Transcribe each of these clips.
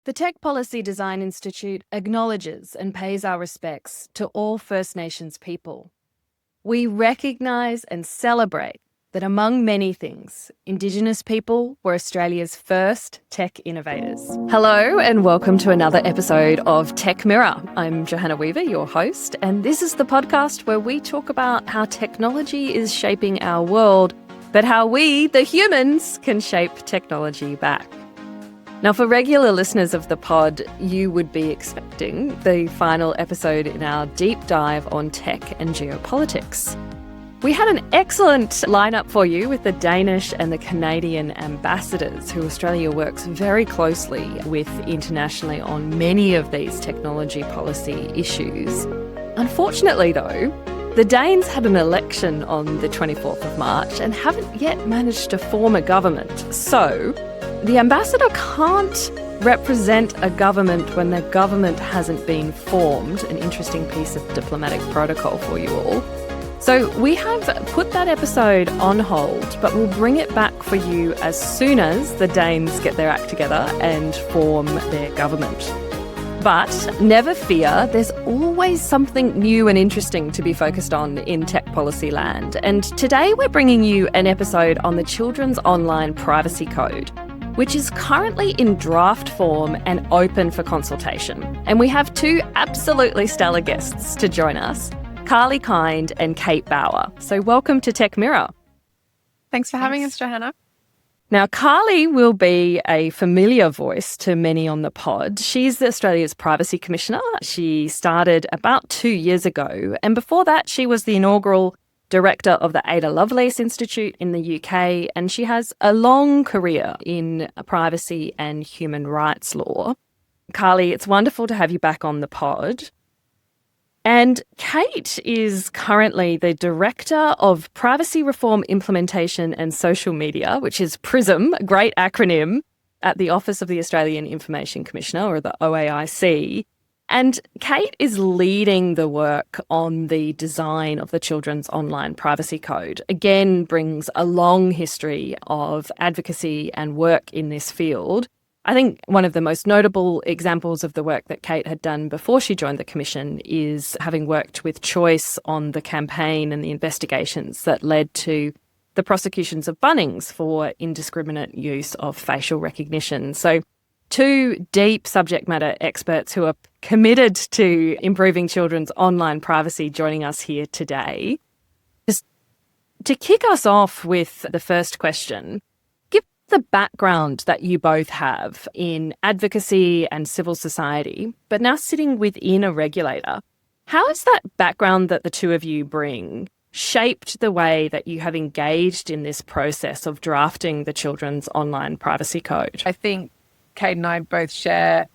The Tech Policy Design Institute acknowledges and pays our respects to all First Nations people. We recognise and celebrate that, among many things, Indigenous people were Australia's first tech innovators. Hello and welcome to another episode of Tech Mirror. I'm Johanna Weaver, your host, and this is the podcast where we talk about how technology is shaping our world, but how we, the humans, can shape technology back. Now, for regular listeners of the pod, you would be expecting the final episode in our deep dive on tech and geopolitics. We had an excellent lineup for you with the Danish and the Canadian ambassadors, who Australia works very closely with internationally on many of these technology policy issues. Unfortunately, though, the Danes had an election on the 24th of March and haven't yet managed to form a government. So the ambassador can't represent a government when the government hasn't been formed, an interesting piece of diplomatic protocol for you all. So we have put that episode on hold, but we'll bring it back for you as soon as the Danes get their act together and form their government. But never fear, there's always something new and interesting to be focused on in tech policy land. And today we're bringing you an episode on the Children's Online Privacy Code, which is currently in draft form and open for consultation. And we have two absolutely stellar guests to join us, Carly Kind and Kate Bower. So welcome to Tech Mirror. Thanks for having us, Johanna. Now, Carly will be a familiar voice to many on the pod. She's Australia's Privacy Commissioner. She started about 2 years ago. And before that, she was the inaugural director of the Ada Lovelace Institute in the UK, and she has a long career in privacy and human rights law. Carly, it's wonderful to have you back on the pod. And Kate is currently the Director of Privacy Reform Implementation and Social Media, which is PRISM, a great acronym, at the Office of the Australian Information Commissioner, or the OAIC. And Kate is leading the work on the design of the Children's Online Privacy Code. Again, brings a long history of advocacy and work in this field. I think one of the most notable examples of the work that Kate had done before she joined the Commission is having worked with Choice on the campaign and the investigations that led to the prosecutions of Bunnings for indiscriminate use of facial recognition. So two deep subject matter experts who are committed to improving children's online privacy joining us here today. Just to kick us off with the first question, give the background that you both have in advocacy and civil society, but now sitting within a regulator. How has that background that the two of you bring shaped the way that you have engaged in this process of drafting the Children's Online Privacy Code? I think Kate and I both share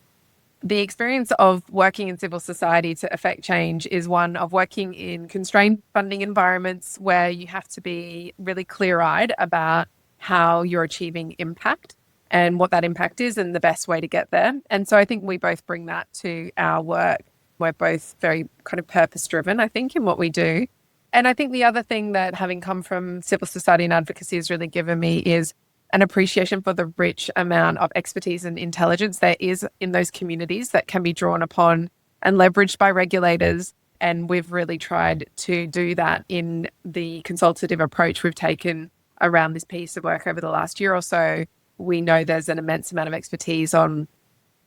the experience of working in civil society to affect change is one of working in constrained funding environments where you have to be really clear-eyed about how you're achieving impact and what that impact is and the best way to get there. And so I think we both bring that to our work. We're both very kind of purpose-driven, I think, in what we do. And I think the other thing that having come from civil society and advocacy has really given me is an appreciation for the rich amount of expertise and intelligence there is in those communities that can be drawn upon and leveraged by regulators. And we've really tried to do that in the consultative approach we've taken around this piece of work over the last year or so. We know there's an immense amount of expertise on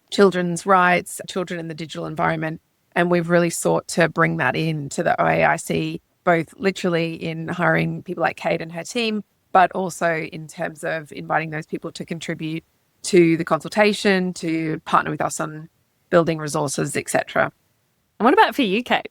children's rights, children in the digital environment, and we've really sought to bring that into the OAIC, both literally in hiring people like Kate and her team, but also in terms of inviting those people to contribute to the consultation, to partner with us on building resources, etc. And what about for you, Kate?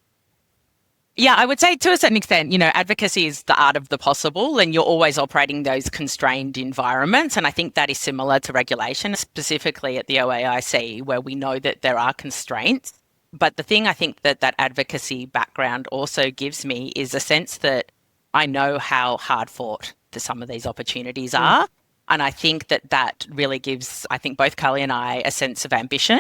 Yeah, I would say to a certain extent, advocacy is the art of the possible, and you're always operating those constrained environments. And I think that is similar to regulation, specifically at the OAIC, where we know that there are constraints. But the thing I think that advocacy background also gives me is a sense that I know how hard fought some of these opportunities are. And I think that really gives, I think, both Carly and I a sense of ambition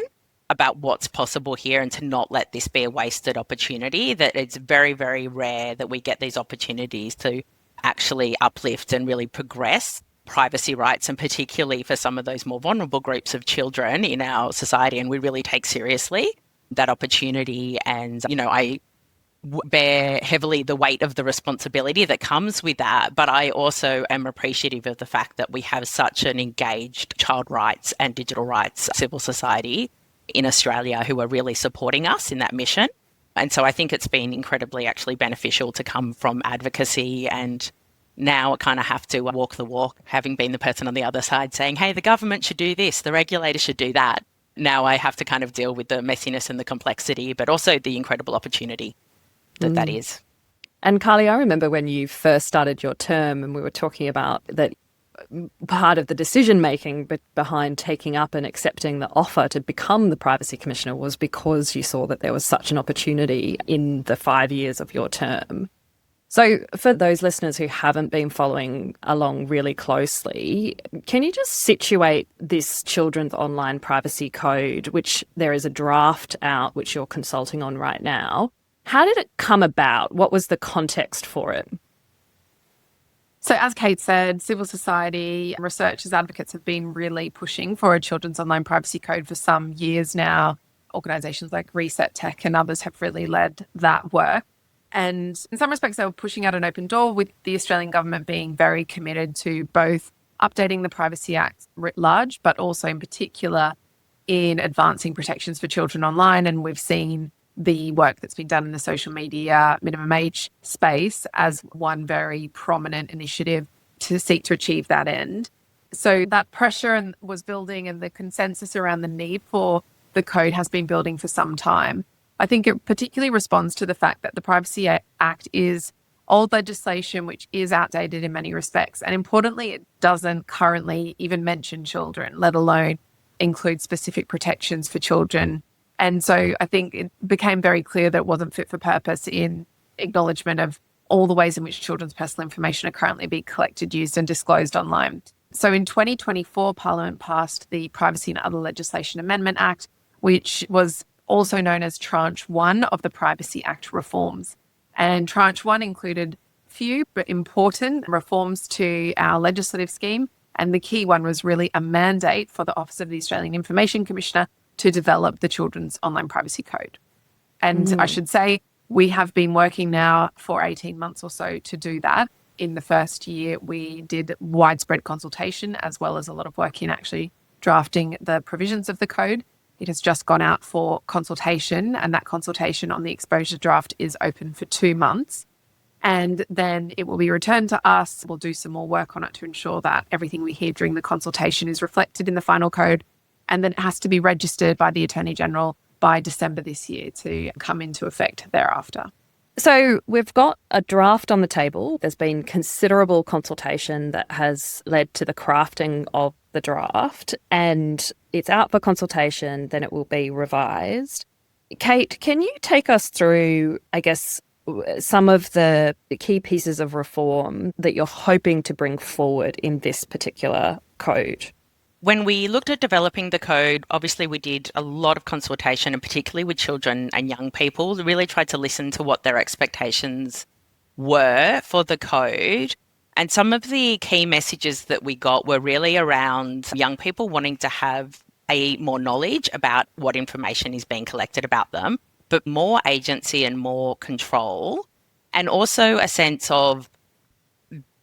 about what's possible here and to not let this be a wasted opportunity, that it's very, very rare that we get these opportunities to actually uplift and really progress privacy rights, and particularly for some of those more vulnerable groups of children in our society. And we really take seriously that opportunity. And, I bear heavily the weight of the responsibility that comes with that. But I also am appreciative of the fact that we have such an engaged child rights and digital rights civil society in Australia who are really supporting us in that mission. And so I think it's been incredibly actually beneficial to come from advocacy, and now I kind of have to walk the walk, having been the person on the other side saying, hey, the government should do this, the regulator should do that. Now I have to kind of deal with the messiness and the complexity, but also the incredible opportunity that is. And Carly, I remember when you first started your term and we were talking about that part of the decision-making behind taking up and accepting the offer to become the Privacy Commissioner was because you saw that there was such an opportunity in the 5 years of your term. So for those listeners who haven't been following along really closely, can you just situate this Children's Online Privacy Code, which there is a draft out, which you're consulting on right now? How did it come about? What was the context for it? So as Kate said, civil society researchers, advocates have been really pushing for a Children's Online Privacy Code for some years now. Organisations like Reset Tech and others have really led that work. And in some respects, they were pushing out an open door, with the Australian government being very committed to both updating the Privacy Act writ large, but also in particular in advancing protections for children online. And we've seen the work that's been done in the social media minimum age space as one very prominent initiative to seek to achieve that end. So that pressure was building, and the consensus around the need for the code has been building for some time. I think it particularly responds to the fact that the Privacy Act is old legislation which is outdated in many respects. And importantly, it doesn't currently even mention children, let alone include specific protections for children. And so I think it became very clear that it wasn't fit for purpose in acknowledgement of all the ways in which children's personal information are currently being collected, used and disclosed online. So in 2024, Parliament passed the Privacy and Other Legislation Amendment Act, which was also known as Tranche 1 of the Privacy Act reforms. And Tranche 1 included few but important reforms to our legislative scheme. And the key one was really a mandate for the Office of the Australian Information Commissioner to develop the Children's Online Privacy Code. And I should say, we have been working now for 18 months or so to do that. In the first year, we did widespread consultation, as well as a lot of work in actually drafting the provisions of the code. It has just gone out for consultation, and that consultation on the exposure draft is open for 2 months. And then it will be returned to us. We'll do some more work on it to ensure that everything we hear during the consultation is reflected in the final code. And then it has to be registered by the Attorney General by December this year to come into effect thereafter. So we've got a draft on the table. There's been considerable consultation that has led to the crafting of the draft, and it's out for consultation, then it will be revised. Kate, can you take us through, I guess, some of the key pieces of reform that you're hoping to bring forward in this particular code? When we looked at developing the code, obviously we did a lot of consultation, and particularly with children and young people, we really tried to listen to what their expectations were for the code. And some of the key messages that we got were really around young people wanting to have more knowledge about what information is being collected about them, but more agency and more control, and also a sense of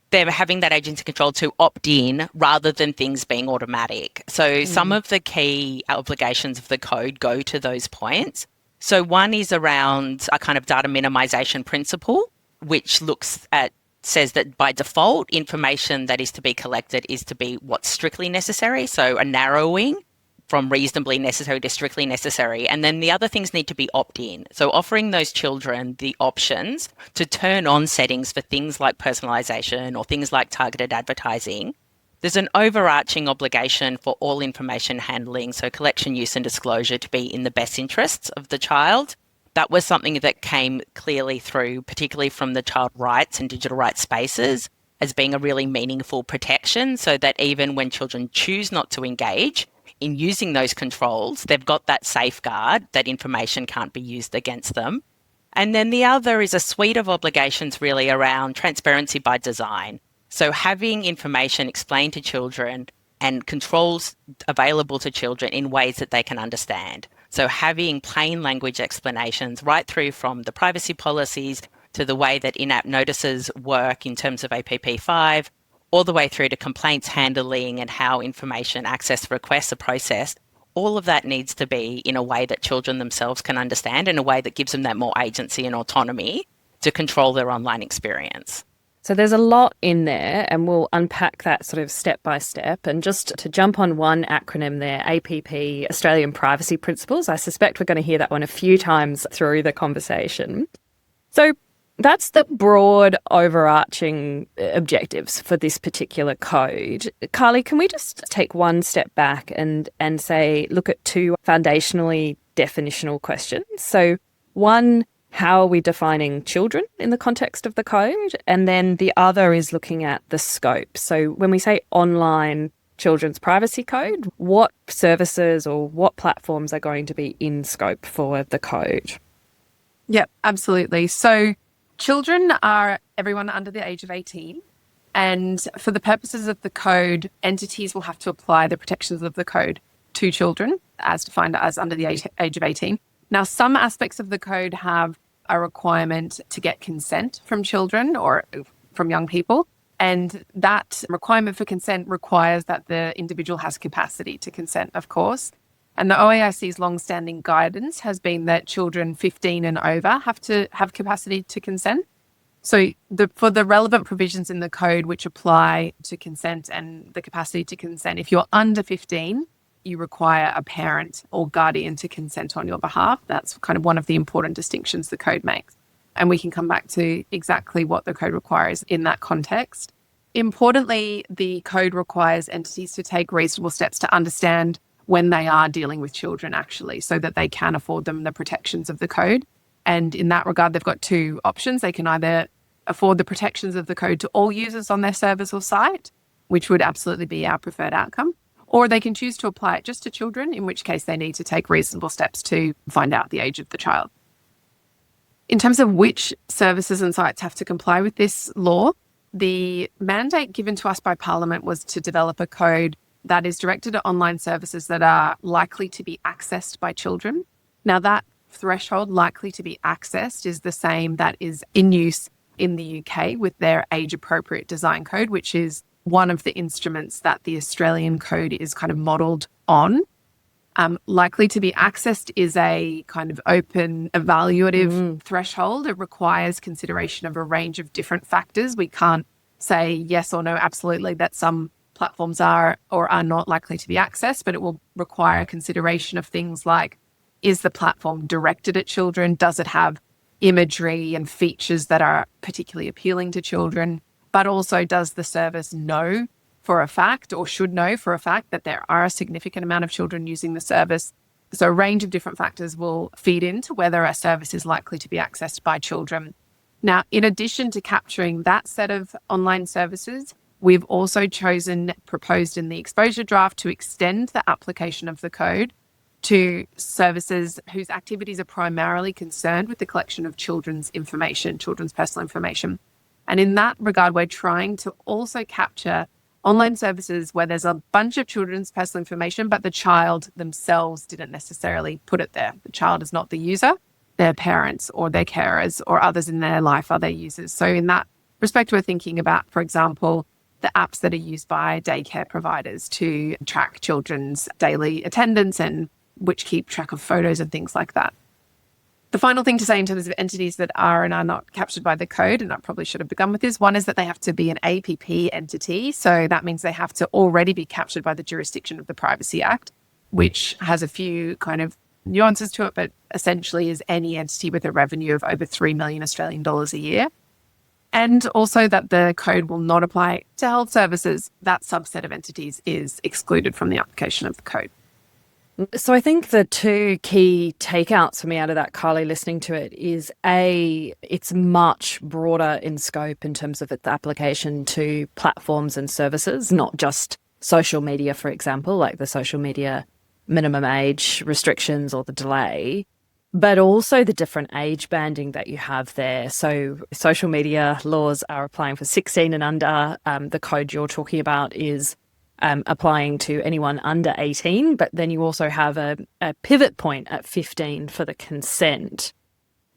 they're having that agency control to opt in rather than things being automatic. So some of the key obligations of the code go to those points. So one is around a kind of data minimization principle, which says that by default, information that is to be collected is to be what's strictly necessary. So a narrowing from reasonably necessary to strictly necessary. And then the other things need to be opt-in. So offering those children the options to turn on settings for things like personalization or things like targeted advertising. There's an overarching obligation for all information handling, so collection, use and disclosure, to be in the best interests of the child. That was something that came clearly through, particularly from the child rights and digital rights spaces, as being a really meaningful protection, so that even when children choose not to engage in using those controls, they've got that safeguard that information can't be used against them. And then the other is a suite of obligations really around transparency by design. So having information explained to children and controls available to children in ways that they can understand. So having plain language explanations right through from the privacy policies to the way that in-app notices work in terms of APP5, all the way through to complaints handling and how information access requests are processed. All of that needs to be in a way that children themselves can understand, in a way that gives them that more agency and autonomy to control their online experience. So there's a lot in there, and we'll unpack that sort of step by step. And just to jump on one acronym there, APP, Australian Privacy Principles, I suspect we're going to hear that one a few times through the conversation. So that's the broad overarching objectives for this particular code. Carly, can we just take one step back and say, look at two foundationally definitional questions? So one, how are we defining children in the context of the code? And then the other is looking at the scope. So when we say online children's privacy code, what services or what platforms are going to be in scope for the code? Yep, absolutely. So children are everyone under the age of 18. And for the purposes of the code, entities will have to apply the protections of the code to children as defined as under the age of 18. Now, some aspects of the code have a requirement to get consent from children or from young people. And that requirement for consent requires that the individual has capacity to consent, of course. And the OAIC's long-standing guidance has been that children 15 and over have to have capacity to consent. So for the relevant provisions in the code which apply to consent and the capacity to consent, if you're under 15, you require a parent or guardian to consent on your behalf. That's kind of one of the important distinctions the code makes. And we can come back to exactly what the code requires in that context. Importantly, the code requires entities to take reasonable steps to understand when they are dealing with children, actually, so that they can afford them the protections of the code. And in that regard, they've got two options. They can either afford the protections of the code to all users on their service or site, which would absolutely be our preferred outcome, or they can choose to apply it just to children, in which case they need to take reasonable steps to find out the age of the child. In terms of which services and sites have to comply with this law, the mandate given to us by Parliament was to develop a code that is directed at online services that are likely to be accessed by children. Now, that threshold, likely to be accessed, is the same that is in use in the UK with their age-appropriate design code, which is one of the instruments that the Australian code is kind of modelled on. Likely to be accessed is a kind of open evaluative threshold. It requires consideration of a range of different factors. We can't say yes or no, absolutely, that some platforms are or are not likely to be accessed, but it will require consideration of things like, is the platform directed at children? Does it have imagery and features that are particularly appealing to children? But also, does the service know for a fact or should know for a fact that there are a significant amount of children using the service? So a range of different factors will feed into whether a service is likely to be accessed by children. Now, in addition to capturing that set of online services, we've also proposed in the exposure draft to extend the application of the code to services whose activities are primarily concerned with the collection of children's information, children's personal information. And in that regard, we're trying to also capture online services where there's a bunch of children's personal information, but the child themselves didn't necessarily put it there. The child is not the user. Their parents or their carers or others in their life are their users. So in that respect, we're thinking about, for example, the apps that are used by daycare providers to track children's daily attendance and which keep track of photos and things like that. The final thing to say in terms of entities that are and are not captured by the code, and I probably should have begun with this, one is that they have to be an APP entity. So that means they have to already be captured by the jurisdiction of the Privacy Act, which has a few kind of nuances to it, but essentially is any entity with a revenue of over 3 million Australian dollars a year. And also that the code will not apply to health services. That subset of entities is excluded from the application of the code. So I think the two key takeouts for me out of that, Carly, listening to it is it's much broader in scope in terms of its application to platforms and services, not just social media, for example, like the social media minimum age restrictions or the delay. but also the different age banding that you have there. So social media laws are applying for 16 and under. The code you're talking about is applying to anyone under 18, but then you also have a pivot point at 15 for the consent.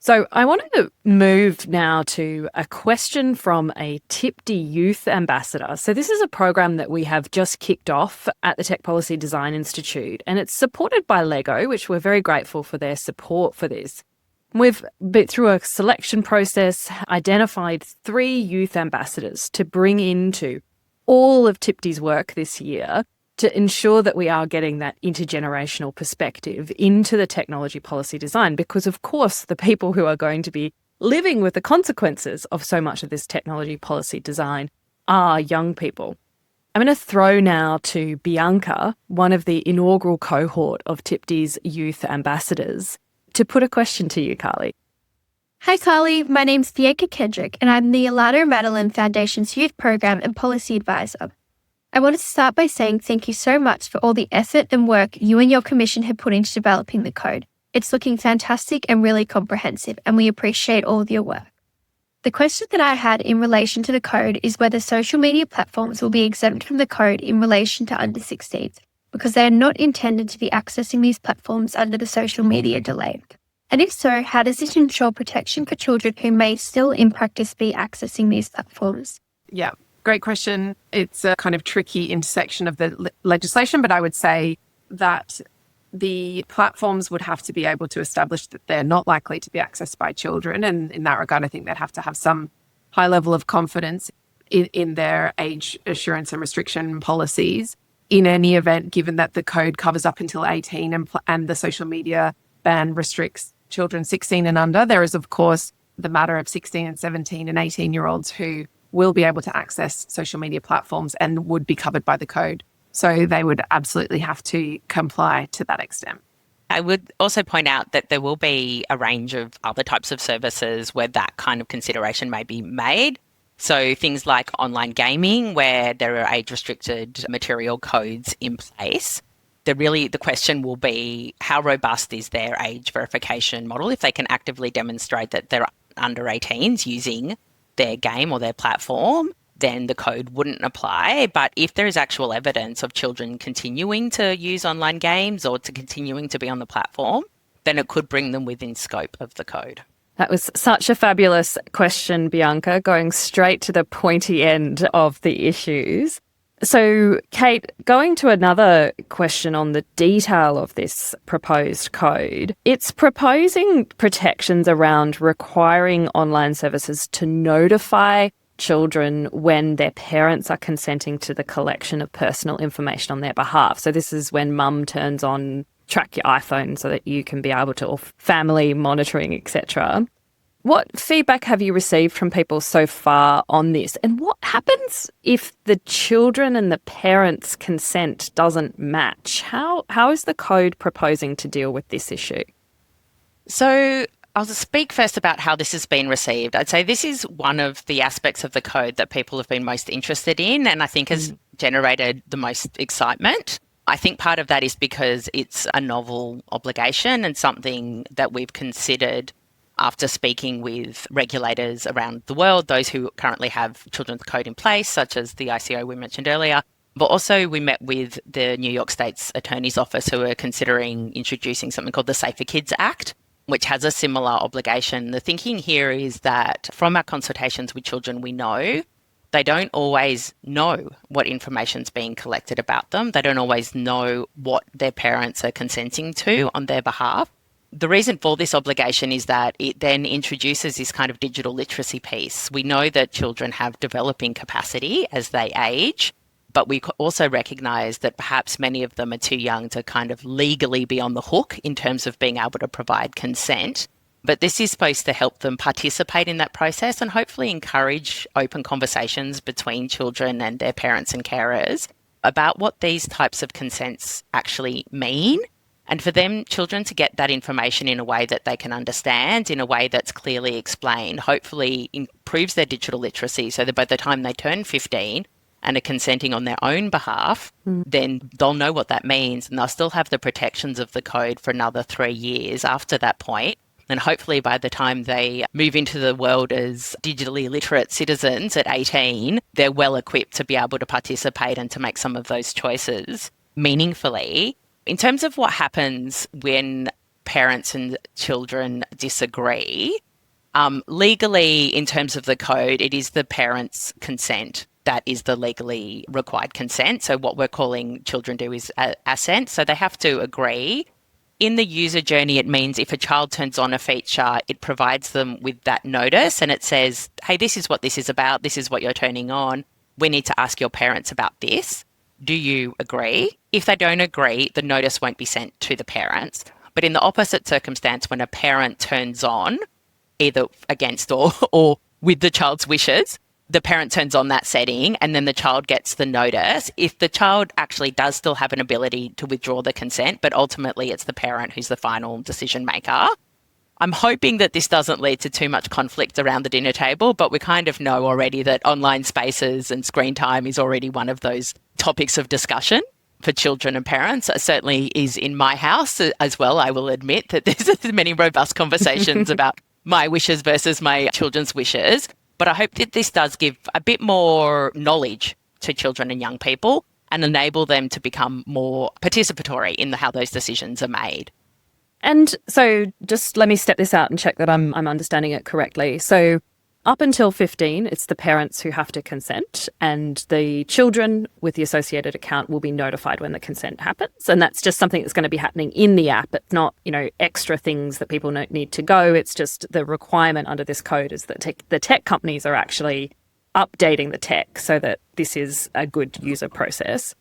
So I wanted to move now to a question from a TPDi youth ambassador. So this is a program that we have just kicked off at the Tech Policy Design Institute, and it's supported by Lego, which we're very grateful for their support for this. We've, through a selection process, identified 3 youth ambassadors to bring into all of TPDi's work this year to ensure that we are getting that intergenerational perspective into the technology policy design, because of course the people who are going to be living with the consequences of so much of this technology policy design are young people. I'm going to throw now to Bianca, one of the inaugural cohort of TPDi's youth ambassadors, to put a question to you, Carly. Hi, Carly. My name's Bianca Kendrick, and I'm the Alana Madeline Foundation's Youth Program and Policy Advisor. I wanted to start by saying thank you so much for all the effort and work you and your commission have put into developing the code. It's looking fantastic and really comprehensive, and we appreciate all of your work. The question that I had in relation to the code is whether social media platforms will be exempt from the code in relation to under 16s, because they are not intended to be accessing these platforms under the social media delay. And if so, how does it ensure protection for children who may still in practice be accessing these platforms? Yeah. Great question. It's a kind of tricky intersection of the legislation, but I would say that the platforms would have to be able to establish that they're not likely to be accessed by children. And in that regard, I think they'd have to have some high level of confidence in their age assurance and restriction policies. In any event, given that the code covers up until 18 and the social media ban restricts children 16 and under, there is, of course, the matter of 16 and 17 and 18-year-olds who will be able to access social media platforms and would be covered by the code. So they would absolutely have to comply to that extent. I would also point out that there will be a range of other types of services where that kind of consideration may be made. So things like online gaming, where there are age-restricted material codes in place. The question will be how robust is their age verification model if they can actively demonstrate that they're under 18s using their game or their platform, then the code wouldn't apply. But if there is actual evidence of children continuing to use online games or to continuing to be on the platform, then it could bring them within scope of the code. That was such a fabulous question, Bianca, going straight to the pointy end of the issues. So, Kate, going to another question on the detail of this proposed code, it's proposing protections around requiring online services to notify children when their parents are consenting to the collection of personal information on their behalf. So this is when mum turns on track your iPhone so that you can be able to, or family monitoring, etc. What feedback have you received from people so far on this? And what happens if the children and the parents' consent doesn't match? How is the code proposing to deal with this issue? So I'll speak first about how this has been received. I'd say this is one of the aspects of the code that people have been most interested in and I think has generated the most excitement. I think part of that is because it's a novel obligation and something that we've considered after speaking with regulators around the world, those who currently have children's code in place, such as the ICO we mentioned earlier. But also we met with the New York State's Attorney's Office who are considering introducing something called the Safer Kids Act, which has a similar obligation. The thinking here is that from our consultations with children, we know they don't always know what information's being collected about them. They don't always know what their parents are consenting to on their behalf. The reason for this obligation is that it then introduces this kind of digital literacy piece. We know that children have developing capacity as they age, but we also recognise that perhaps many of them are too young to kind of legally be on the hook in terms of being able to provide consent. But this is supposed to help them participate in that process and hopefully encourage open conversations between children and their parents and carers about what these types of consents actually mean. And for them, children to get that information in a way that they can understand, in a way that's clearly explained, hopefully improves their digital literacy so that by the time they turn 15, and are consenting on their own behalf, then they'll know what that means, and they'll still have the protections of the code for another 3 years after that point. And hopefully by the time they move into the world as digitally literate citizens at 18, they're well equipped to be able to participate and to make some of those choices meaningfully. In terms of what happens when parents and children disagree, legally, in terms of the code, it is the parents' consent that is the legally required consent. So what we're calling children do is assent. So they have to agree. In the user journey, it means if a child turns on a feature, it provides them with that notice and it says, hey, this is what this is about. This is what you're turning on. We need to ask your parents about this. Do you agree? If they don't agree, the notice won't be sent to the parents. But in the opposite circumstance, when a parent turns on, either against or with the child's wishes, the parent turns on that setting and then the child gets the notice. If the child actually does still have an ability to withdraw the consent, but ultimately it's the parent who's the final decision maker. I'm hoping that this doesn't lead to too much conflict around the dinner table, but we kind of know already that online spaces and screen time is already one of those topics of discussion for children and parents. It certainly is in my house as well. I will admit that there's many robust conversations about my wishes versus my children's wishes. But I hope that this does give a bit more knowledge to children and young people and enable them to become more participatory in how those decisions are made. And so just let me step this out and check that I'm understanding it correctly. So up until 15, it's the parents who have to consent, and the children with the associated account will be notified when the consent happens. And that's just something that's going to be happening in the app. It's not, extra things that people need to go. It's just the requirement under this code is that the tech companies are actually updating the tech so that this is a good user process.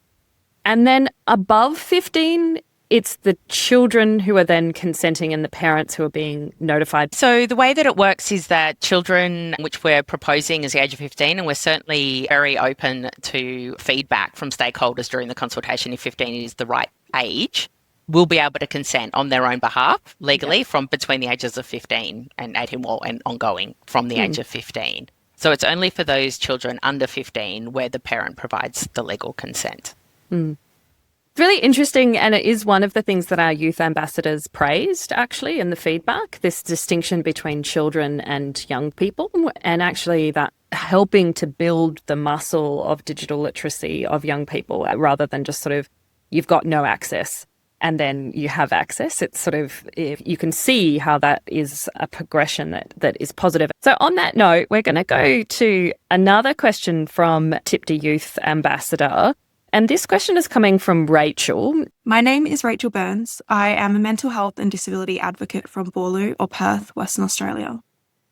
And then above 15, it's the children who are then consenting and the parents who are being notified. So the way that it works is that children, which we're proposing is the age of 15, and we're certainly very open to feedback from stakeholders during the consultation if 15 is the right age, will be able to consent on their own behalf legally from between the ages of 15 and 18 and ongoing from the age of 15. So it's only for those children under 15 where the parent provides the legal consent. It's really interesting, and it is one of the things that our youth ambassadors praised, actually, in the feedback, this distinction between children and young people, and actually that helping to build the muscle of digital literacy of young people rather than just sort of you've got no access and then you have access. It's sort of, you can see how that is a progression that is positive. So on that note, we're going to go to another question from TPDi Youth Ambassador. And this question is coming from Rachel. My name is Rachel Burns. I am a mental health and disability advocate from Boorloo or Perth, Western Australia.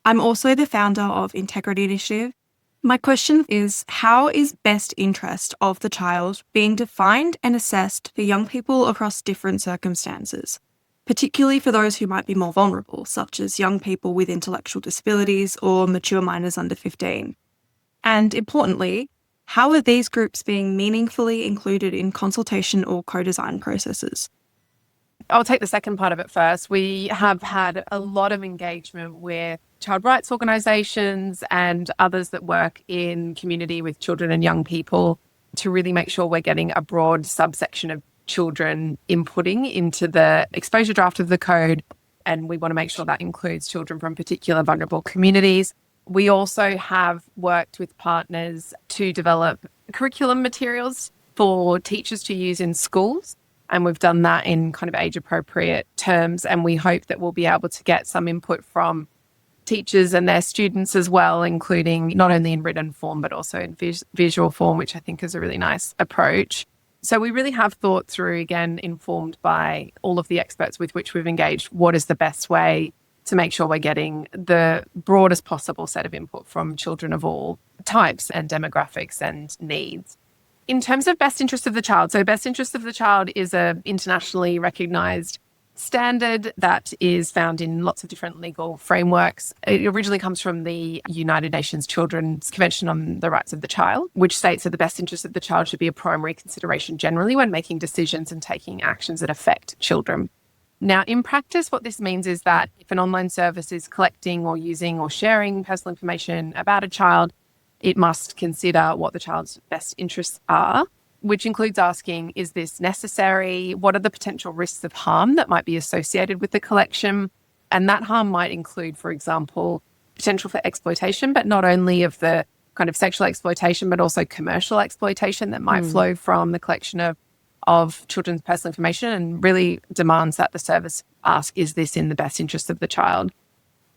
I'm also the founder of Integrity Initiative. My question is, how is best interest of the child being defined and assessed for young people across different circumstances, particularly for those who might be more vulnerable, such as young people with intellectual disabilities or mature minors under 15? And importantly, how are these groups being meaningfully included in consultation or co-design processes? I'll take the second part of it first. We have had a lot of engagement with child rights organisations and others that work in community with children and young people to really make sure we're getting a broad subsection of children inputting into the exposure draft of the code. And we want to make sure that includes children from particular vulnerable communities. We also have worked with partners to develop curriculum materials for teachers to use in schools. And we've done that in kind of age-appropriate terms. And we hope that we'll be able to get some input from teachers and their students as well, including not only in written form, but also in visual form, which I think is a really nice approach. So we really have thought through, again, informed by all of the experts with which we've engaged, what is the best way to make sure we're getting the broadest possible set of input from children of all types and demographics and needs. In terms of best interest of the child, so best interest of the child is an internationally recognised standard that is found in lots of different legal frameworks. It originally comes from the United Nations Children's Convention on the Rights of the Child, which states that the best interest of the child should be a primary consideration generally when making decisions and taking actions that affect children. Now, in practice, what this means is that if an online service is collecting or using or sharing personal information about a child, it must consider what the child's best interests are, which includes asking, is this necessary? What are the potential risks of harm that might be associated with the collection? And that harm might include, for example, potential for exploitation, but not only of the kind of sexual exploitation, but also commercial exploitation that might flow from the collection of children's personal information, and really demands that the service ask, is this in the best interest of the child?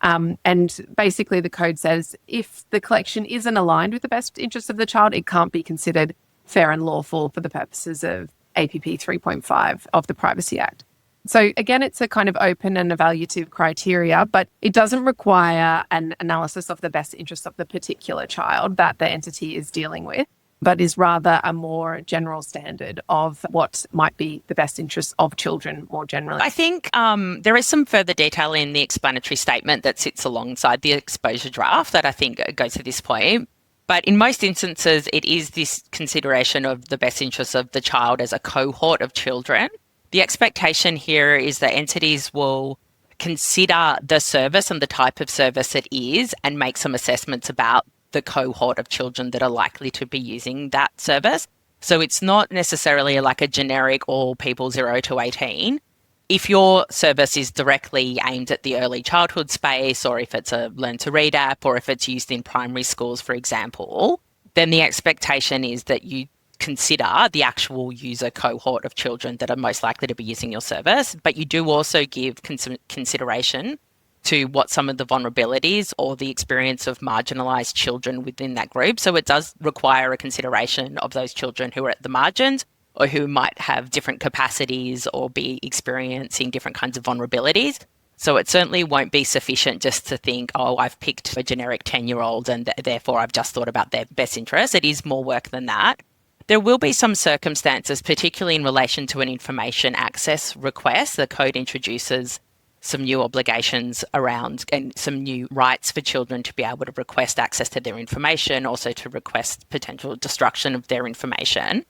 And basically the code says if the collection isn't aligned with the best interest of the child, it can't be considered fair and lawful for the purposes of APP 3.5 of the Privacy Act. So again, it's a kind of open and evaluative criteria, but it doesn't require an analysis of the best interest of the particular child that the entity is dealing with, but is rather a more general standard of what might be the best interests of children more generally. I think there is some further detail in the explanatory statement that sits alongside the exposure draft that I think goes to this point. But in most instances, it is this consideration of the best interests of the child as a cohort of children. The expectation here is that entities will consider the service and the type of service it is and make some assessments about the cohort of children that are likely to be using that service. So it's not necessarily like a generic all people 0 to 18. If your service is directly aimed at the early childhood space, or if it's a learn to read app, or if it's used in primary schools, for example, then the expectation is that you consider the actual user cohort of children that are most likely to be using your service, but you do also give consideration to what some of the vulnerabilities or the experience of marginalised children within that group. So it does require a consideration of those children who are at the margins or who might have different capacities or be experiencing different kinds of vulnerabilities. So it certainly won't be sufficient just to think, oh, I've picked a generic 10-year-old and therefore I've just thought about their best interests. It is more work than that. There will be some circumstances, particularly in relation to an information access request. The code introduces some new obligations around and some new rights for children to be able to request access to their information, also to request potential destruction of their information,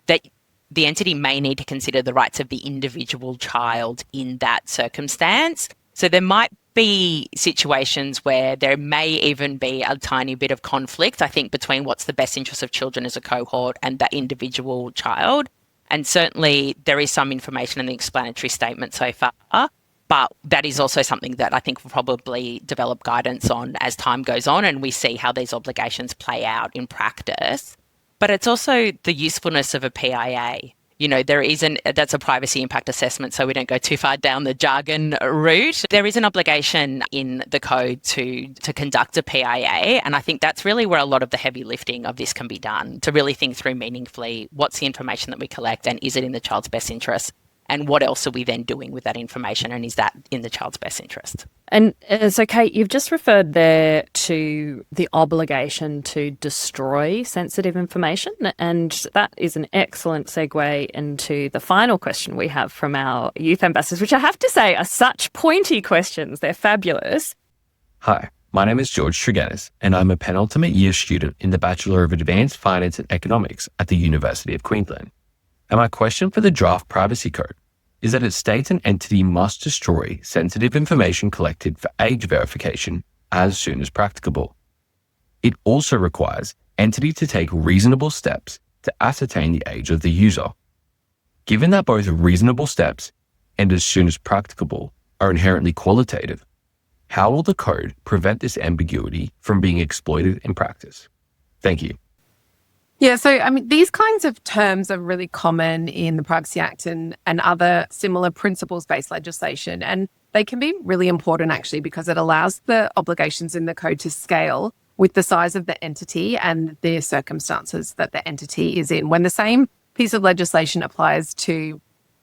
that the entity may need to consider the rights of the individual child in that circumstance. So there might be situations where there may even be a tiny bit of conflict, I think, between what's the best interest of children as a cohort and that individual child. And certainly there is some information in the explanatory statement so far, but that is also something that I think will probably develop guidance on as time goes on and we see how these obligations play out in practice. But it's also the usefulness of a PIA. You know, that's a privacy impact assessment, so we don't go too far down the jargon route. There is an obligation in the code to conduct a PIA, and I think that's really where a lot of the heavy lifting of this can be done, to really think through meaningfully what's the information that we collect and is it in the child's best interest, and what else are we then doing with that information, and is that in the child's best interest? And so, Kate, you've just referred there to the obligation to destroy sensitive information, and that is an excellent segue into the final question we have from our youth ambassadors, which I have to say are such pointy questions. They're fabulous. Hi, my name is George Treganis, and I'm a penultimate year student in the Bachelor of Advanced Finance and Economics at the University of Queensland. And my question for the draft privacy code is that it states an entity must destroy sensitive information collected for age verification as soon as practicable. It also requires entity to take reasonable steps to ascertain the age of the user. Given that both reasonable steps and as soon as practicable are inherently qualitative, how will the code prevent this ambiguity from being exploited in practice? Thank you. Yeah, so I mean, these kinds of terms are really common in the Privacy Act and other similar principles-based legislation. And they can be really important, actually, because it allows the obligations in the code to scale with the size of the entity and the circumstances that the entity is in. When the same piece of legislation applies to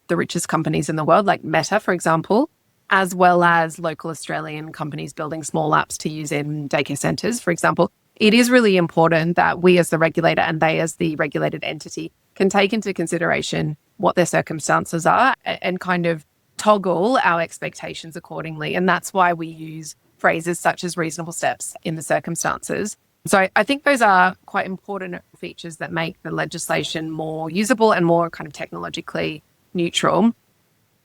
the richest companies in the world, like Meta, for example, as well as local Australian companies building small apps to use in daycare centres, for example, it is really important that we as the regulator and they as the regulated entity can take into consideration what their circumstances are and kind of toggle our expectations accordingly. And that's why we use phrases such as reasonable steps in the circumstances. So I think those are quite important features that make the legislation more usable and more kind of technologically neutral.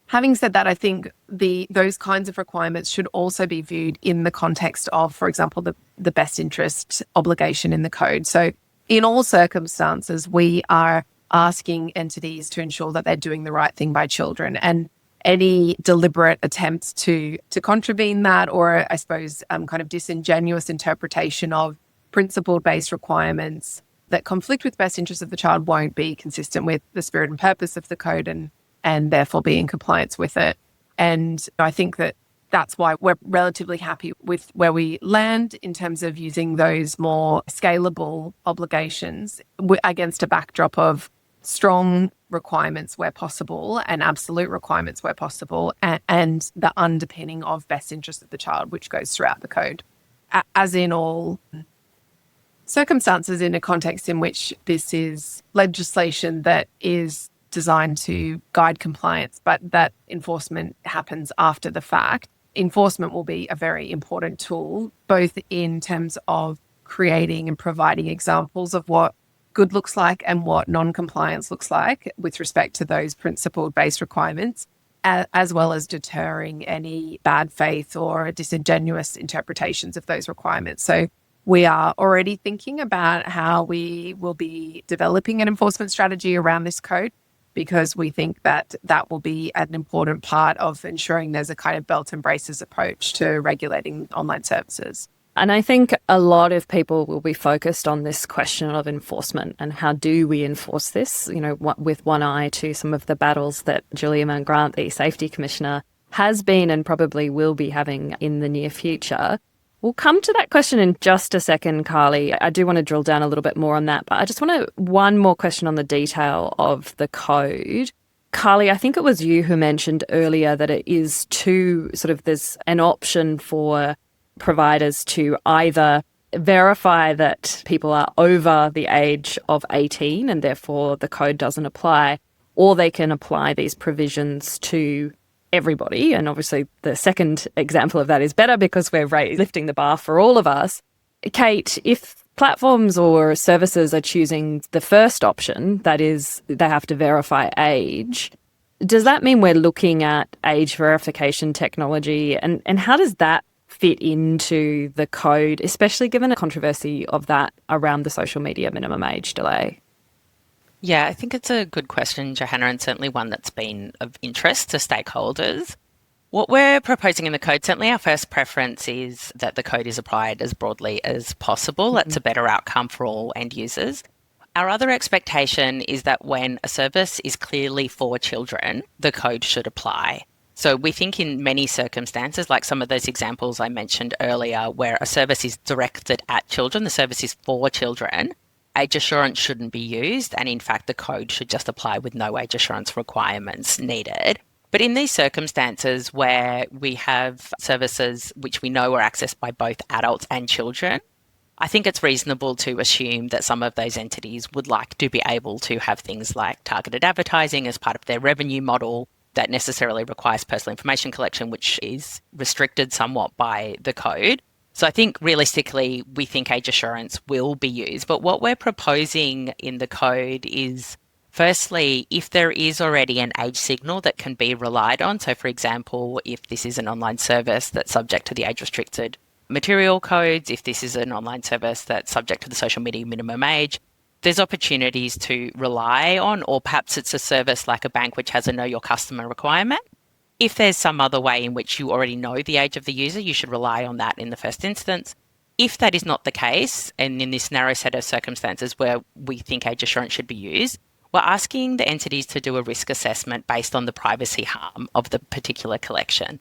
Having said that, I think those kinds of requirements should also be viewed in the context of, for example, the best interest obligation in the code. So in all circumstances, we are asking entities to ensure that they're doing the right thing by children. And any deliberate attempts to contravene that, or I suppose kind of disingenuous interpretation of principle-based requirements that conflict with best interests of the child won't be consistent with the spirit and purpose of the code and therefore be in compliance with it. And I think that's why we're relatively happy with where we land in terms of using those more scalable obligations against a backdrop of strong requirements where possible and absolute requirements where possible, and the underpinning of best interest of the child, which goes throughout the code. As in all circumstances, in a context in which this is legislation that is designed to guide compliance, but that enforcement happens after the fact, enforcement will be a very important tool, both in terms of creating and providing examples of what good looks like and what non-compliance looks like with respect to those principle-based requirements, as well as deterring any bad faith or disingenuous interpretations of those requirements. So we are already thinking about how we will be developing an enforcement strategy around this code, because we think that will be an important part of ensuring there's a kind of belt and braces approach to regulating online services. And I think a lot of people will be focused on this question of enforcement and how do we enforce this, with one eye to some of the battles that Julia Mann-Grant, the Safety Commissioner, has been and probably will be having in the near future. We'll come to that question in just a second, Carly. I do want to drill down a little bit more on that, but I just want one more question on the detail of the code. Carly, I think it was you who mentioned earlier that it is there's an option for providers to either verify that people are over the age of 18 and therefore the code doesn't apply, or they can apply these provisions to everybody. And obviously the second example of that is better because we're lifting the bar for all of us. Kate, if platforms or services are choosing the first option, that is they have to verify age, does that mean we're looking at age verification technology? And how does that fit into the code, especially given a controversy of that around the social media minimum age delay? Yeah, I think it's a good question, Johanna, and certainly one that's been of interest to stakeholders. What we're proposing in the code, certainly our first preference is that the code is applied as broadly as possible. That's a better outcome for all end users. Our other expectation is that when a service is clearly for children, the code should apply. So we think in many circumstances, like some of those examples I mentioned earlier, where a service is directed at children, the service is for children, age assurance shouldn't be used. And in fact, the code should just apply with no age assurance requirements needed. But in these circumstances where we have services which we know are accessed by both adults and children, I think it's reasonable to assume that some of those entities would like to be able to have things like targeted advertising as part of their revenue model that necessarily requires personal information collection, which is restricted somewhat by the code. So I think realistically, we think age assurance will be used. But what we're proposing in the code is, firstly, if there is already an age signal that can be relied on, so for example, if this is an online service that's subject to the age-restricted material codes, if this is an online service that's subject to the social media minimum age, there's opportunities to rely on, or perhaps it's a service like a bank which has a know your customer requirement. If there's some other way in which you already know the age of the user, you should rely on that in the first instance. If that is not the case, and in this narrow set of circumstances where we think age assurance should be used, we're asking the entities to do a risk assessment based on the privacy harm of the particular collection.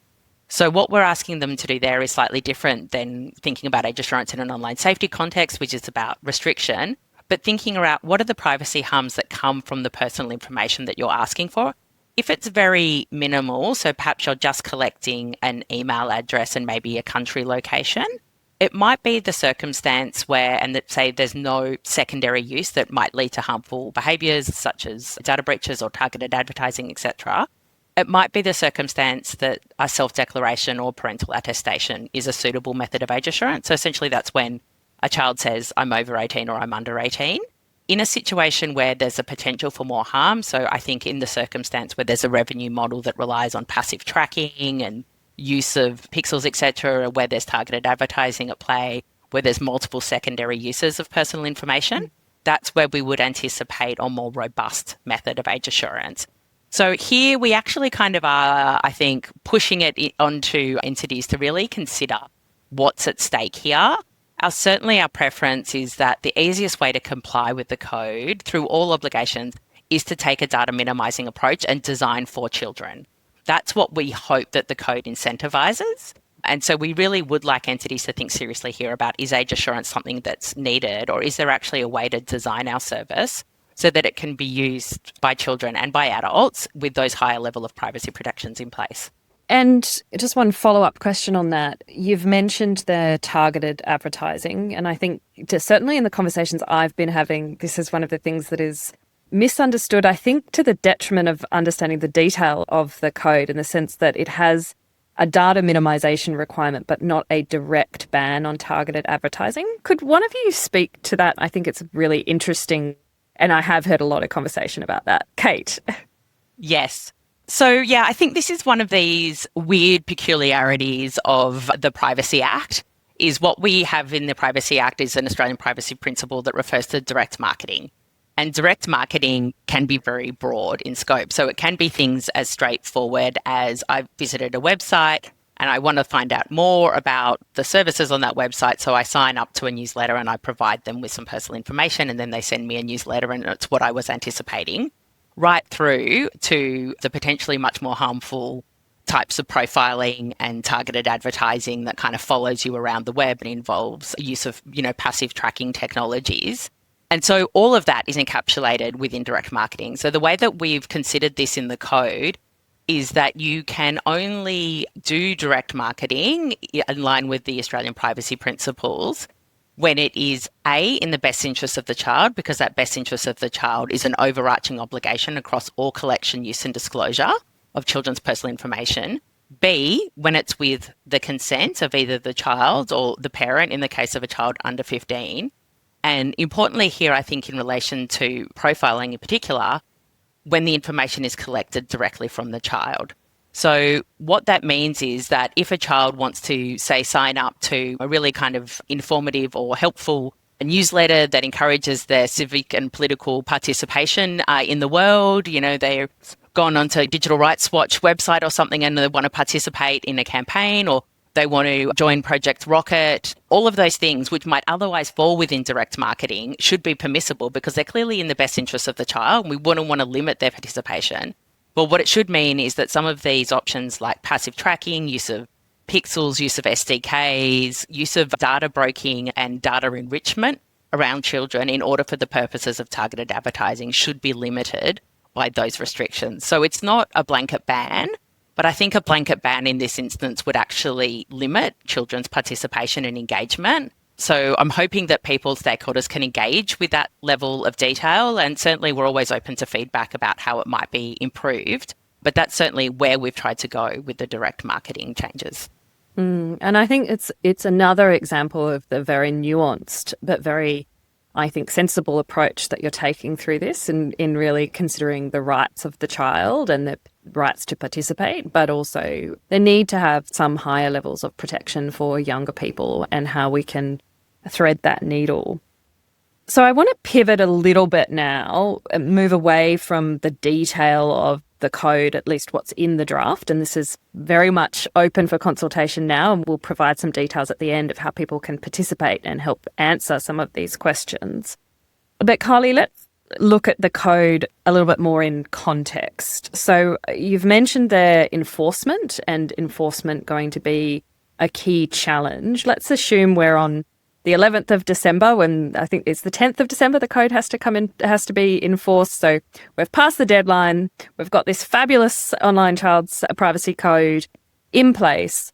So what we're asking them to do there is slightly different than thinking about age assurance in an online safety context, which is about restriction, but thinking around what are the privacy harms that come from the personal information that you're asking for. If it's very minimal, so perhaps you're just collecting an email address and maybe a country location, it might be the circumstance where, and that say there's no secondary use that might lead to harmful behaviours such as data breaches or targeted advertising, etc. It might be the circumstance that a self-declaration or parental attestation is a suitable method of age assurance. So essentially that's when a child says, I'm over 18 or I'm under 18. in a situation where there's a potential for more harm, so I think in the circumstance where there's a revenue model that relies on passive tracking and use of pixels, etc., where there's targeted advertising at play, where there's multiple secondary uses of personal information, that's where we would anticipate a more robust method of age assurance. So here we actually kind of are, I think, pushing it onto entities to really consider what's at stake here. Certainly our preference is that the easiest way to comply with the code through all obligations is to take a data minimizing approach and design for children. That's what we hope that the code incentivizes. And so we really would like entities to think seriously here about, is age assurance something that's needed, or is there actually a way to design our service so that it can be used by children and by adults with those higher level of privacy protections in place? And just one follow-up question on that. You've mentioned the targeted advertising, and I think certainly in the conversations I've been having, this is one of the things that is misunderstood, I think, to the detriment of understanding the detail of the code, in the sense that it has a data minimization requirement, but not a direct ban on targeted advertising. Could one of you speak to that? I think it's really interesting, and I have heard a lot of conversation about that. Kate? Yes. So, yeah, I think this is one of these weird peculiarities of the Privacy Act, is what we have in the Privacy Act is an Australian privacy principle that refers to direct marketing. And direct marketing can be very broad in scope. So it can be things as straightforward as, I've visited a website and I want to find out more about the services on that website. So I sign up to a newsletter and I provide them with some personal information, and then they send me a newsletter and it's what I was anticipating, right through to the potentially much more harmful types of profiling and targeted advertising that kind of follows you around the web and involves use of, passive tracking technologies. And so all of that is encapsulated within direct marketing. So the way that we've considered this in the code is that you can only do direct marketing in line with the Australian privacy principles when it is A, in the best interest of the child, because that best interest of the child is an overarching obligation across all collection, use and disclosure of children's personal information. B, when it's with the consent of either the child or the parent in the case of a child under 15. And importantly here, I think in relation to profiling in particular, when the information is collected directly from the child. So what that means is that if a child wants to, say, sign up to a really kind of informative or helpful newsletter that encourages their civic and political participation in the world, they've gone onto Digital Rights Watch website or something and they want to participate in a campaign, or they want to join Project Rocket, all of those things which might otherwise fall within direct marketing should be permissible because they're clearly in the best interest of the child. We wouldn't want to limit their participation. But what it should mean is that some of these options like passive tracking, use of pixels, use of SDKs, use of data broking and data enrichment around children in order for the purposes of targeted advertising should be limited by those restrictions. So it's not a blanket ban, but I think a blanket ban in this instance would actually limit children's participation and engagement. So I'm hoping that people, stakeholders, can engage with that level of detail. And certainly we're always open to feedback about how it might be improved. But that's certainly where we've tried to go with the direct marketing changes. And I think it's another example of the very nuanced but very, I think, sensible approach that you're taking through this in really considering the rights of the child and the rights to participate, but also the need to have some higher levels of protection for younger people and how we can thread that needle. So I want to pivot a little bit now and move away from the detail of the code, at least what's in the draft. And this is very much open for consultation now, and we'll provide some details at the end of how people can participate and help answer some of these questions. But Carly, let's look at the code a little bit more in context. So you've mentioned the enforcement and enforcement going to be a key challenge. Let's assume we're on the 11th of December, when I think it's the 10th of December, the code has to be enforced. So we've passed the deadline. We've got this fabulous online child's privacy code in place.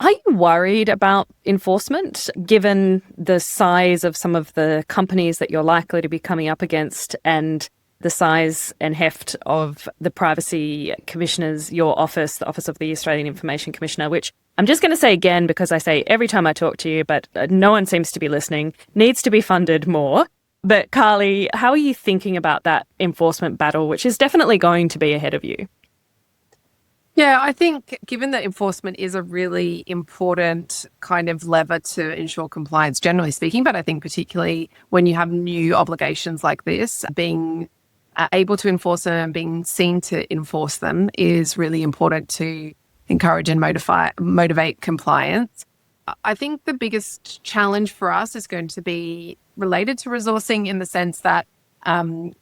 Are you worried about enforcement, given the size of some of the companies that you're likely to be coming up against and the size and heft of the privacy commissioners, your office, the Office of the Australian Information Commissioner, which I'm just going to say again because I say every time I talk to you, but no one seems to be listening, needs to be funded more. But Carly, how are you thinking about that enforcement battle, which is definitely going to be ahead of you? Yeah, I think given that enforcement is a really important kind of lever to ensure compliance, generally speaking, but I think particularly when you have new obligations like this, being able to enforce them and being seen to enforce them is really important to encourage and motivate compliance. I think the biggest challenge for us is going to be related to resourcing in the sense that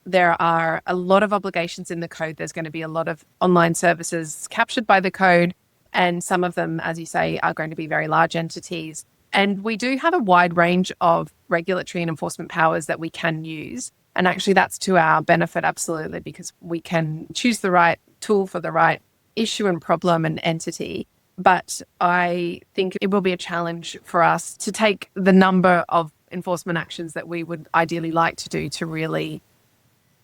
there are a lot of obligations in the code. There's going to be a lot of online services captured by the code, and some of them, as you say, are going to be very large entities. And we do have a wide range of regulatory and enforcement powers that we can use. And actually, that's to our benefit, absolutely, because we can choose the right tool for the right issue and problem and entity. But I think it will be a challenge for us to take the number of enforcement actions that we would ideally like to do to really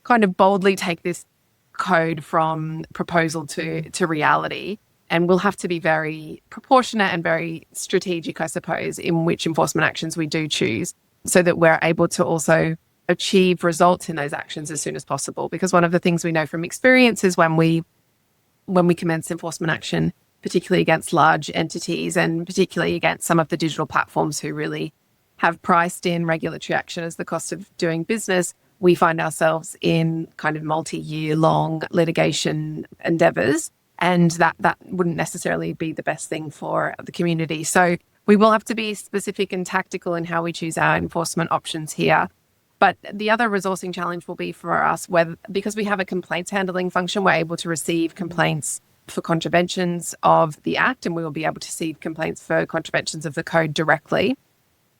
kind of boldly take this code from proposal to reality. And we'll have to be very proportionate and very strategic, I suppose, in which enforcement actions we do choose so that we're able to also achieve results in those actions as soon as possible. Because one of the things we know from experience is when we commence enforcement action, particularly against large entities and particularly against some of the digital platforms who really have priced in regulatory action as the cost of doing business, we find ourselves in kind of multi-year long litigation endeavours, and that wouldn't necessarily be the best thing for the community. So we will have to be specific and tactical in how we choose our enforcement options here. But the other resourcing challenge will be for us, because we have a complaints handling function, we're able to receive complaints for contraventions of the Act, and we will be able to receive complaints for contraventions of the code directly.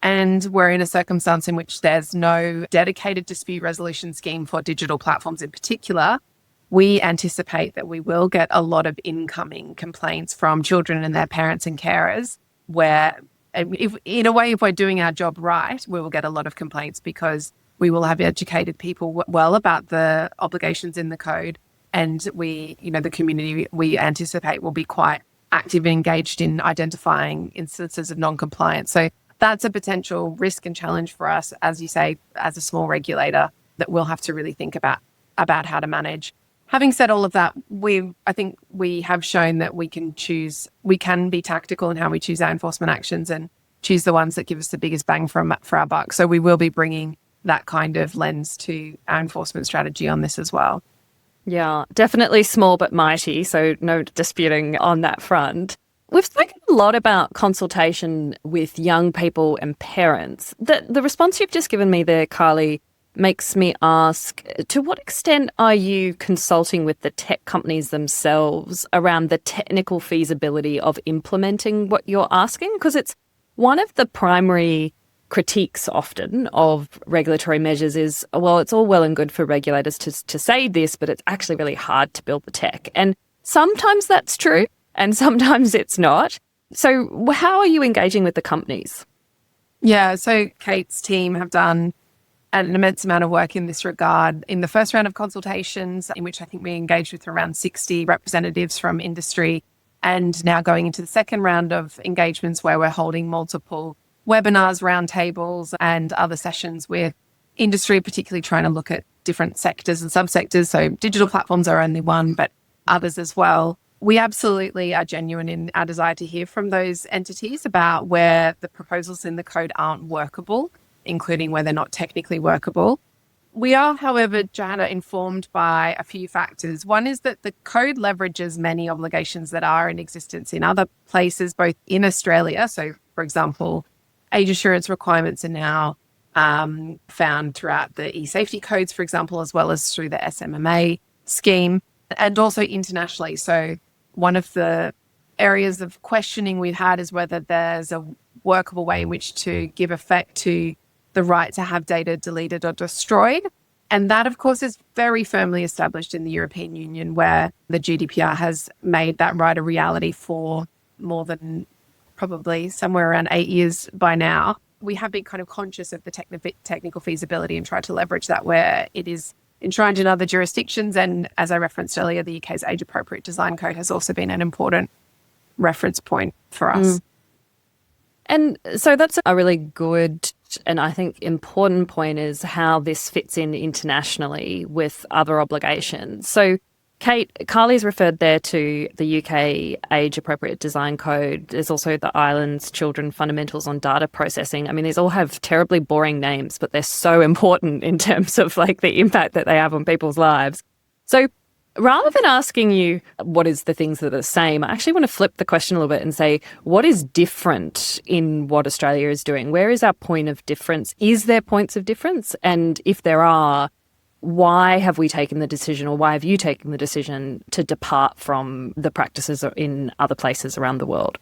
And we're in a circumstance in which there's no dedicated dispute resolution scheme for digital platforms in particular. We anticipate that we will get a lot of incoming complaints from children and their parents and carers, where if we're doing our job right, we will get a lot of complaints because we will have educated people well about the obligations in the code. And the community, we anticipate, will be quite active and engaged in identifying instances of non-compliance. So that's a potential risk and challenge for us, as you say, as a small regulator, that we'll have to really think about how to manage. Having said all of that, I think we have shown that we can be tactical in how we choose our enforcement actions and choose the ones that give us the biggest bang for our buck. So we will be bringing that kind of lens to our enforcement strategy on this as well. Yeah, definitely small but mighty, so no disputing on that front. We've spoken a lot about consultation with young people and parents. The response you've just given me there, Carly, makes me ask, to what extent are you consulting with the tech companies themselves around the technical feasibility of implementing what you're asking? Because it's one of the primary critiques often of regulatory measures is, well, it's all well and good for regulators to say this, but it's actually really hard to build the tech. And sometimes that's true, and sometimes it's not. So how are you engaging with the companies? Yeah, so Kate's team have done an immense amount of work in this regard. In the first round of consultations, in which I think we engaged with around 60 representatives from industry, and now going into the second round of engagements where we're holding multiple webinars, roundtables, and other sessions with industry, particularly trying to look at different sectors and subsectors. So digital platforms are only one, but others as well. We absolutely are genuine in our desire to hear from those entities about where the proposals in the code aren't workable, including where they're not technically workable. We are, however, Johanna, informed by a few factors. One is that the code leverages many obligations that are in existence in other places, both in Australia. So, for example, age assurance requirements are now found throughout the e-safety codes, for example, as well as through the SMMA scheme, and also internationally. So one of the areas of questioning we've had is whether there's a workable way in which to give effect to the right to have data deleted or destroyed. And that, of course, is very firmly established in the European Union, where the GDPR has made that right a reality for more than probably somewhere around 8 years by now. We have been kind of conscious of the technical feasibility and tried to leverage that where it is enshrined in other jurisdictions. And as I referenced earlier, the UK's age-appropriate design code has also been an important reference point for us. And so that's a really good and I think important point is how this fits in internationally with other obligations. So Kate, Carly's referred there to the UK Age-Appropriate Design Code. There's also the Islands Children Fundamentals on Data Processing. I mean, these all have terribly boring names, but they're so important in terms of like the impact that they have on people's lives. So rather than asking you what is the things that are the same, I actually want to flip the question a little bit and say, what is different in what Australia is doing? Where is our point of difference? Is there points of difference? And if there are, why have we taken the decision, or why have you taken the decision to depart from the practices in other places around the world?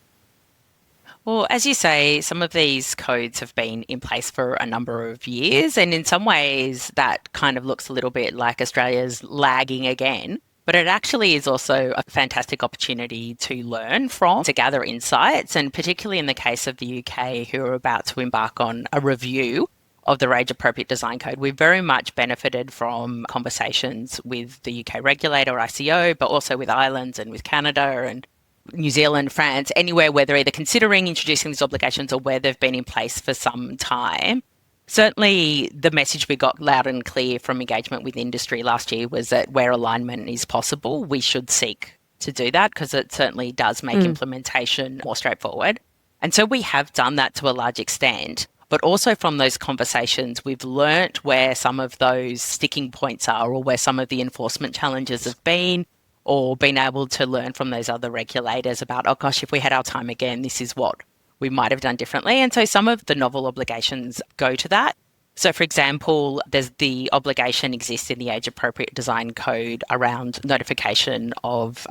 Well, as you say, some of these codes have been in place for a number of years, and in some ways that kind of looks a little bit like Australia's lagging again. But it actually is also a fantastic opportunity to learn from, to gather insights, and particularly in the case of the UK, who are about to embark on a review of the Age Appropriate Design Code. We've very much benefited from conversations with the UK regulator, ICO, but also with Ireland and with Canada and New Zealand, France, anywhere where they're either considering introducing these obligations or where they've been in place for some time. Certainly, the message we got loud and clear from engagement with industry last year was that where alignment is possible, we should seek to do that, because it certainly does make implementation more straightforward. And so we have done that to a large extent. But also from those conversations, we've learnt where some of those sticking points are, or where some of the enforcement challenges have been, or been able to learn from those other regulators about, oh gosh, if we had our time again, this is what we might have done differently. And so some of the novel obligations go to that. So for example, there's the obligation exists in the Age Appropriate Design Code around notification of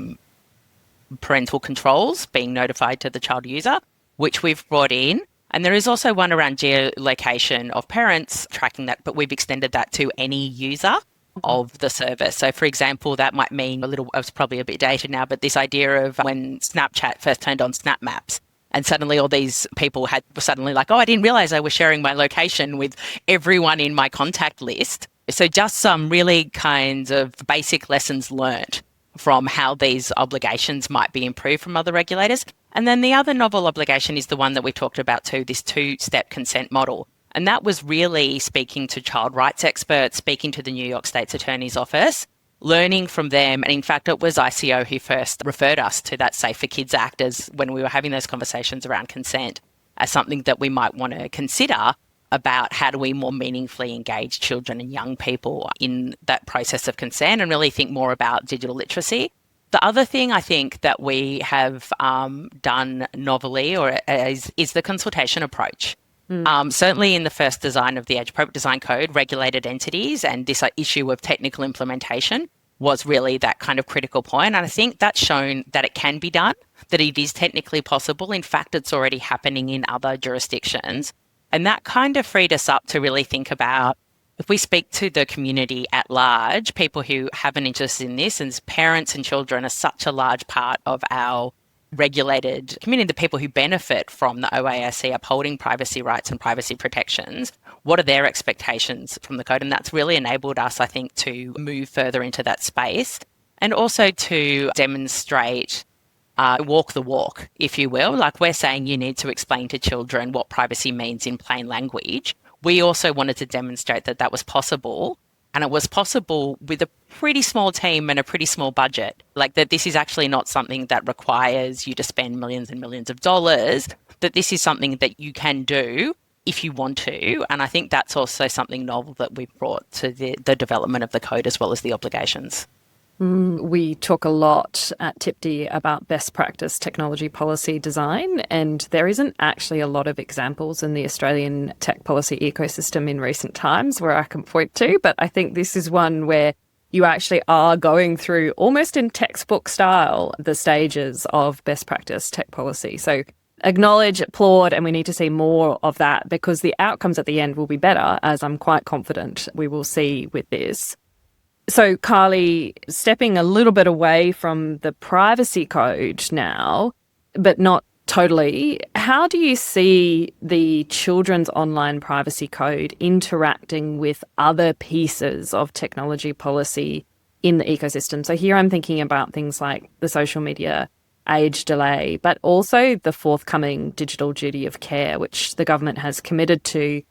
parental controls being notified to the child user, which we've brought in. And there is also one around geolocation of parents tracking that, but we've extended that to any user of the service. So for example, that might mean it's probably a bit dated now, but this idea of when Snapchat first turned on Snap Maps, and suddenly all these people were suddenly like, oh, I didn't realize I was sharing my location with everyone in my contact list. So just some really kinds of basic lessons learned from how these obligations might be improved from other regulators. And then the other novel obligation is the one that we talked about too, this two-step consent model. And that was really speaking to child rights experts, speaking to the New York State's Attorney's Office, learning from them. And in fact, it was ICO who first referred us to that Safe for Kids Act as when we were having those conversations around consent as something that we might want to consider about how do we more meaningfully engage children and young people in that process of consent, and really think more about digital literacy. The other thing I think that we have done novelly is the consultation approach. Certainly in the first design of the Age Appropriate Design Code, regulated entities and this issue of technical implementation was really that kind of critical point. And I think that's shown that it can be done, that it is technically possible. In fact, it's already happening in other jurisdictions. And that kind of freed us up to really think about, if we speak to the community at large, people who have an interest in this, and parents and children are such a large part of our regulated community, the people who benefit from the OASC upholding privacy rights and privacy protections, what are their expectations from the code? And that's really enabled us, I think, to move further into that space, and also to demonstrate, walk the walk, if you will. Like we're saying, you need to explain to children what privacy means in plain language. We also wanted to demonstrate that that was possible, and it was possible with a pretty small team and a pretty small budget. Like that this is actually not something that requires you to spend millions and millions of dollars, that this is something that you can do if you want to. And I think that's also something novel that we've brought to the development of the code as well as the obligations. We talk a lot at TPDi about best practice technology policy design, and there isn't actually a lot of examples in the Australian tech policy ecosystem in recent times where I can point to, but I think this is one where you actually are going through, almost in textbook style, the stages of best practice tech policy. So acknowledge, applaud, and we need to see more of that, because the outcomes at the end will be better, as I'm quite confident we will see with this. So, Carly, stepping a little bit away from the privacy code now, but not totally, how do you see the children's online privacy code interacting with other pieces of technology policy in the ecosystem? So here I'm thinking about things like the social media age delay, but also the forthcoming digital duty of care, which the government has committed to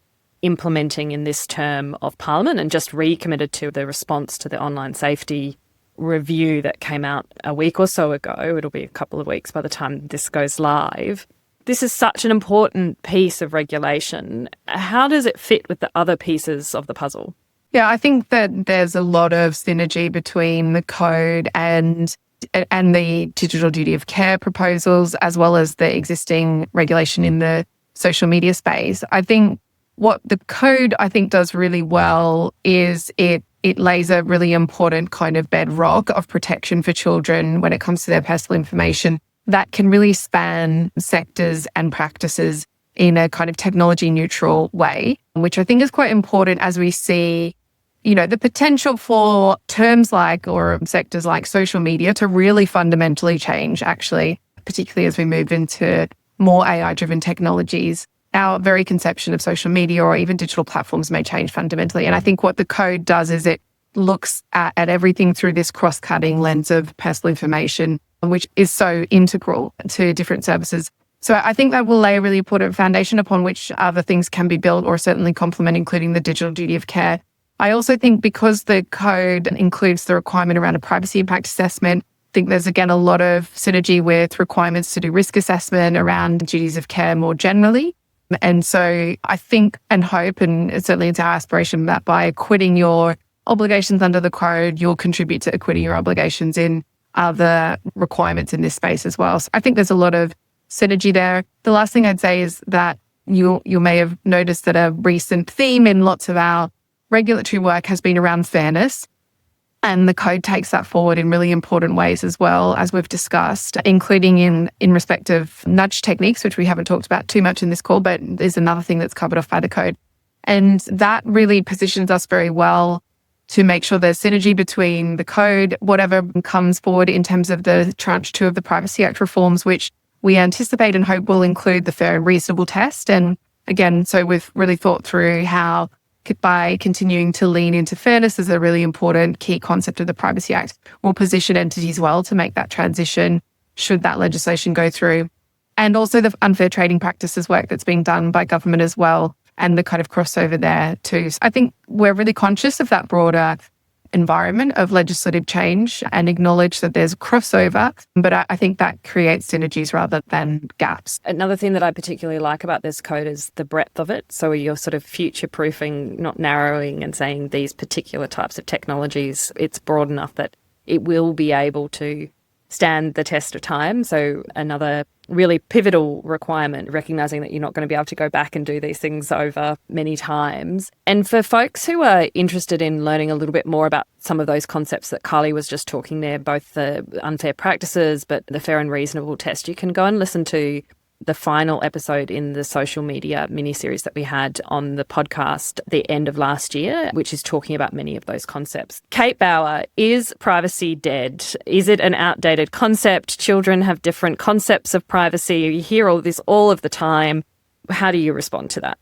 implementing in this term of Parliament and just recommitted to the response to the online safety review that came out a week or so ago. It'll be a couple of weeks by the time this goes live. This is such an important piece of regulation. How does it fit with the other pieces of the puzzle? Yeah, I think that there's a lot of synergy between the code and the digital duty of care proposals, as well as the existing regulation in the social media space. I think what the code, does really well is it lays a really important kind of bedrock of protection for children when it comes to their personal information that can really span sectors and practices in a kind of technology neutral way, which I think is quite important as we see, the potential for terms like or sectors like social media to really fundamentally change, actually, particularly as we move into more AI-driven technologies. Our very conception of social media or even digital platforms may change fundamentally. And I think what the code does is it looks at everything through this cross-cutting lens of personal information, which is so integral to different services. So I think that will lay a really important foundation upon which other things can be built or certainly complement, including the digital duty of care. I also think because the code includes the requirement around a privacy impact assessment, I think there's, again, a lot of synergy with requirements to do risk assessment around duties of care more generally. And so I think and hope, and certainly it's our aspiration, that by acquitting your obligations under the code, you'll contribute to acquitting your obligations in other requirements in this space as well. So I think there's a lot of synergy there. The last thing I'd say is that you may have noticed that a recent theme in lots of our regulatory work has been around fairness. And the code takes that forward in really important ways as well, as we've discussed, including in respect of nudge techniques, which we haven't talked about too much in this call, but is another thing that's covered off by the code. And that really positions us very well to make sure there's synergy between the code, whatever comes forward in terms of the tranche 2 of the Privacy Act reforms, which we anticipate and hope will include the fair and reasonable test. And again, so we've really thought through how by continuing to lean into fairness as a really important key concept of the Privacy Act, will position entities well to make that transition should that legislation go through. And also the unfair trading practices work that's being done by government as well, and the kind of crossover there too. So I think we're really conscious of that broader environment of legislative change and acknowledge that there's crossover, but I think that creates synergies rather than gaps. Another thing that I particularly like about this code is the breadth of it. So you're sort of future-proofing, not narrowing and saying these particular types of technologies. It's broad enough that it will be able to stand the test of time. So another really pivotal requirement, recognizing that you're not going to be able to go back and do these things over many times. And for folks who are interested in learning a little bit more about some of those concepts that Carly was just talking there, both the unfair practices, but the fair and reasonable test, you can go and listen to the final episode in the social media mini-series that we had on the podcast at the end of last year, which is talking about many of those concepts. Kate Bower, is privacy dead? Is it an outdated concept? Children have different concepts of privacy. You hear all this all of the time. How do you respond to that?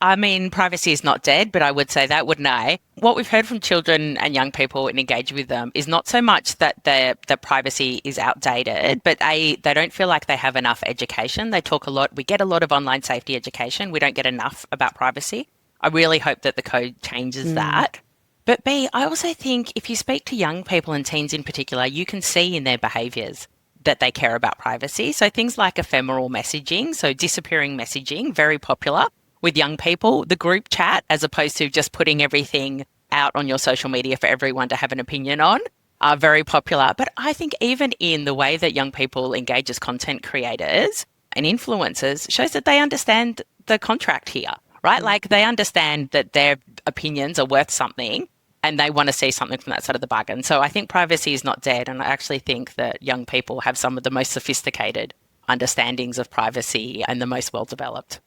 I mean, privacy is not dead, but I would say that, wouldn't I? What we've heard from children and young people and engage with them is not so much that the privacy is outdated, but they don't feel like they have enough education. They talk a lot. We get a lot of online safety education. We don't get enough about privacy. I really hope that the code changes that. But B, I also think if you speak to young people and teens in particular, you can see in their behaviours that they care about privacy. So things like ephemeral messaging, so disappearing messaging, very popular with young people. The group chat, as opposed to just putting everything out on your social media for everyone to have an opinion on, are very popular. But I think even in the way that young people engage as content creators and influencers shows that they understand the contract here, right? Like they understand that their opinions are worth something and they want to see something from that side of the bargain. So I think privacy is not dead. And I actually think that young people have some of the most sophisticated understandings of privacy and the most well-developed.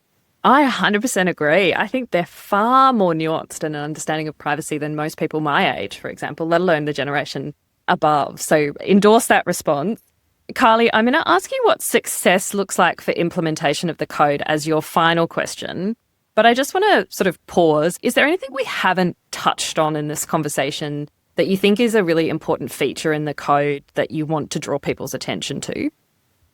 I 100% agree. I think they're far more nuanced in an understanding of privacy than most people my age, for example, let alone the generation above. So endorse that response. Carly, I'm going to ask you what success looks like for implementation of the code as your final question. But I just want to sort of pause. Is there anything we haven't touched on in this conversation that you think is a really important feature in the code that you want to draw people's attention to?